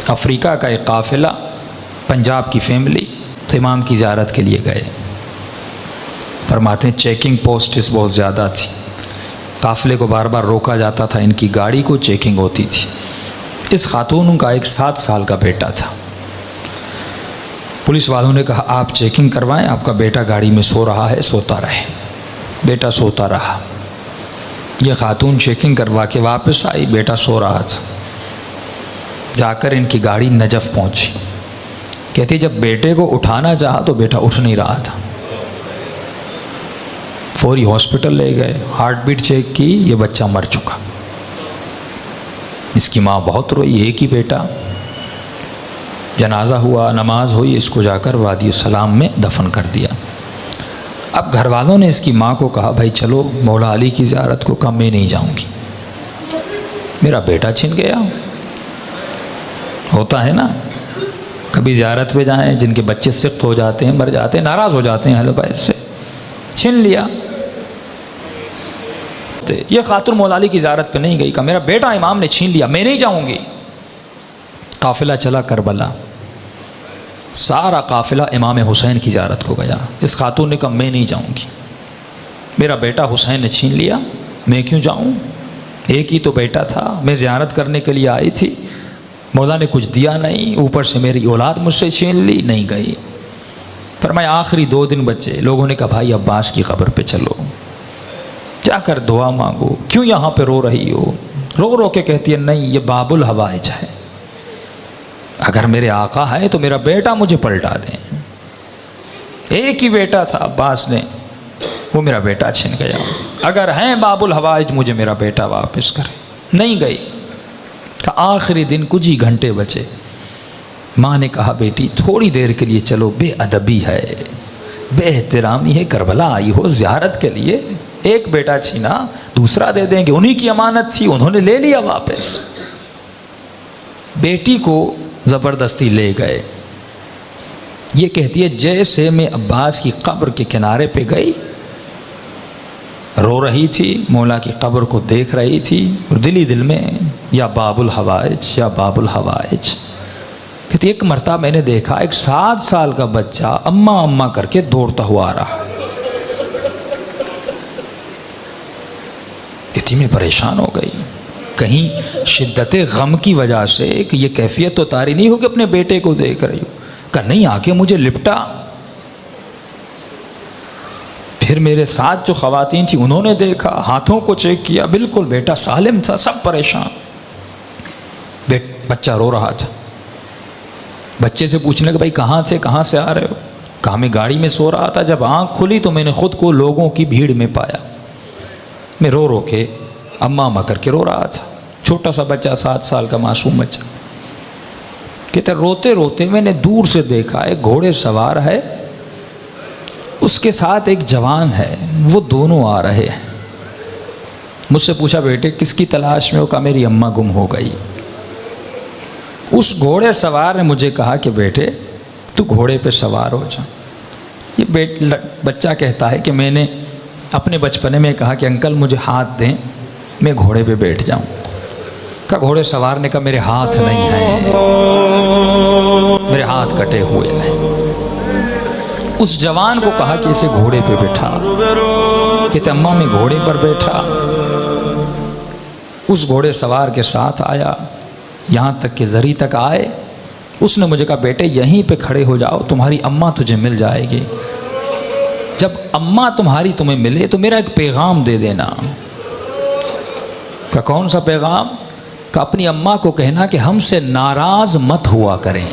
افریقہ کا ایک قافلہ، پنجاب کی فیملی تو امام کی زیارت کے لیے گئے۔ فرماتے ہیں چیکنگ پوسٹس بہت زیادہ تھی، قافلے کو بار بار روکا جاتا تھا، ان کی گاڑی کو چیکنگ ہوتی تھی۔ اس خاتون کا ایک 7 سال کا بیٹا تھا۔ پولیس والوں نے کہا آپ چیکنگ کروائیں، آپ کا بیٹا گاڑی میں سو رہا ہے، سوتا رہے۔ بیٹا سوتا رہا۔ یہ خاتون چیکنگ کروا کے واپس آئی، بیٹا سو رہا تھا۔ جا کر ان کی گاڑی نجف پہنچی۔ کہتی جب بیٹے کو اٹھانا چاہا تو بیٹا اٹھ نہیں رہا تھا۔ فوری ہاسپٹل لے گئے، ہارٹ بیٹ چیک کی، یہ بچہ مر چکا۔ اس کی ماں بہت روئی، ایک ہی بیٹا۔ جنازہ ہوا، نماز ہوئی، اس کو جا کر وادی السلام میں دفن کر دیا۔ اب گھر والوں نے اس کی ماں کو کہا بھائی چلو مولا علی کی زیارت کو، کہا میں نہیں جاؤں گی، میرا بیٹا چھن گیا۔ ہوتا ہے نا، کبھی زیارت پہ جائیں، جن کے بچے سخت ہو جاتے ہیں، مر جاتے ہیں، ناراض ہو جاتے ہیں اہل بیت سے، چھن لیا۔ یہ خاتون مولا علی کی زیارت پہ نہیں گئی، کہا میرا بیٹا امام نے چھین لیا، میں نہیں جاؤں گی۔ قافلہ چلا کربلا، سارا قافلہ امام حسین کی زیارت کو گیا۔ اس خاتون نے کہا میں نہیں جاؤں گی، میرا بیٹا حسین نے چھین لیا، میں کیوں جاؤں، ایک ہی تو بیٹا تھا، میں زیارت کرنے کے لیے آئی تھی، مولا نے کچھ دیا نہیں، اوپر سے میری اولاد مجھ سے چھین لی، نہیں گئی۔ فرمایا آخری 2 دن بچے، لوگوں نے کہا بھائی عباس کی قبر پہ چلو، جا کر دعا مانگو، کیوں یہاں پہ رو رہی ہو؟ رو رو کے کہتی ہے نہیں یہ باب الحوائج ہے، اگر میرے آقا ہے تو میرا بیٹا مجھے پلٹا دیں۔ ایک ہی بیٹا تھا عباس نے، وہ میرا بیٹا چھن گیا، اگر ہیں باب الحوائج مجھے میرا بیٹا واپس کرے۔ نہیں گئی۔ کہ آخری دن کچھ ہی گھنٹے بچے، ماں نے کہا بیٹی تھوڑی دیر کے لیے چلو، بے ادبی ہے، بے احترامی ہے، کربلا آئی ہو زیارت کے لیے، ایک بیٹا چھینا دوسرا دے دیں گے، انہی کی امانت تھی، انہوں نے لے لیا واپس۔ بیٹی کو زبردستی لے گئے۔ یہ کہتی ہے جیسے میں عباس کی قبر کے کنارے پہ گئی، رو رہی تھی، مولا کی قبر کو دیکھ رہی تھی، اور دل ہی دل میں یا باب الحوائج یا باب الحوائج۔ کہتی ایک مرتبہ میں نے دیکھا ایک 7 سال کا بچہ اماں اماں کر کے دوڑتا ہوا آ رہا۔ کہتی میں پریشان ہو گئی، کہیں شدت غم کی وجہ سے کہ یہ کیفیت تو طاری نہیں ہو کہ اپنے بیٹے کو دیکھ رہی ہو۔ کہ نہیں، آ کے مجھے لپٹا، پھر میرے ساتھ جو خواتین تھیں انہوں نے دیکھا، ہاتھوں کو چیک کیا، بالکل بیٹا سالم تھا، سب پریشان۔ بچہ رو رہا تھا۔ بچے سے پوچھنے کہ بھائی کہاں تھے، کہاں سے آ رہے ہو؟ کہا میں گاڑی میں سو رہا تھا، جب آنکھ کھلی تو میں نے خود کو لوگوں کی بھیڑ میں پایا، میں رو رو کے اماں اماں کر کے رو رہا تھا۔ چھوٹا سا بچہ، 7 سال کا معصوم بچہ۔ کہتے روتے روتے میں نے دور سے دیکھا ایک گھوڑے سوار ہے، اس کے ساتھ ایک جوان ہے، وہ دونوں آ رہے ہیں۔ مجھ سے پوچھا بیٹے کس کی تلاش میں ہو؟ کہا میری اماں گم ہو گئی۔ اس گھوڑے سوار نے مجھے کہا کہ بیٹے تو گھوڑے پہ سوار ہو جا۔ یہ بچہ کہتا ہے کہ میں نے اپنے بچپنے میں کہا کہ انکل مجھے ہاتھ دیں، میں گھوڑے پہ بیٹھ جاؤں۔ کہا گھوڑے سوار نے کہا میرے ہاتھ نہیں ہیں، میرے ہاتھ کٹے ہوئے ہیں۔ اس جوان کو کہا کہ اسے گھوڑے پہ بٹھا۔ کہتے اماں میں گھوڑے پر بیٹھا، اس گھوڑے سوار کے ساتھ آیا، یہاں تک کہ زری تک آئے۔ اس نے مجھے کہا بیٹے یہیں پہ کھڑے ہو جاؤ، تمہاری اماں تجھے مل جائے گی، جب اماں تمہاری تمہیں ملے تو میرا ایک پیغام دے دینا۔ کہ کون سا پیغام؟ کہ اپنی اماں کو کہنا کہ ہم سے ناراض مت ہوا کریں۔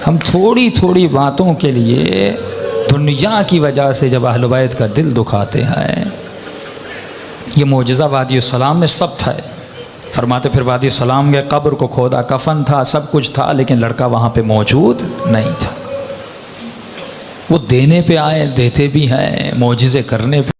ہم تھوڑی تھوڑی باتوں کے لیے دنیا کی وجہ سے جب اہل بیت کا دل دکھاتے ہیں۔ یہ معجزہ وادی السلام میں سب تھا۔ فرماتے پھر وادی السلام کے قبر کو کھودا، کفن تھا، سب کچھ تھا، لیکن لڑکا وہاں پہ موجود نہیں تھا۔ وہ دینے پہ آئے، دیتے بھی ہیں، معجزے کرنے پہ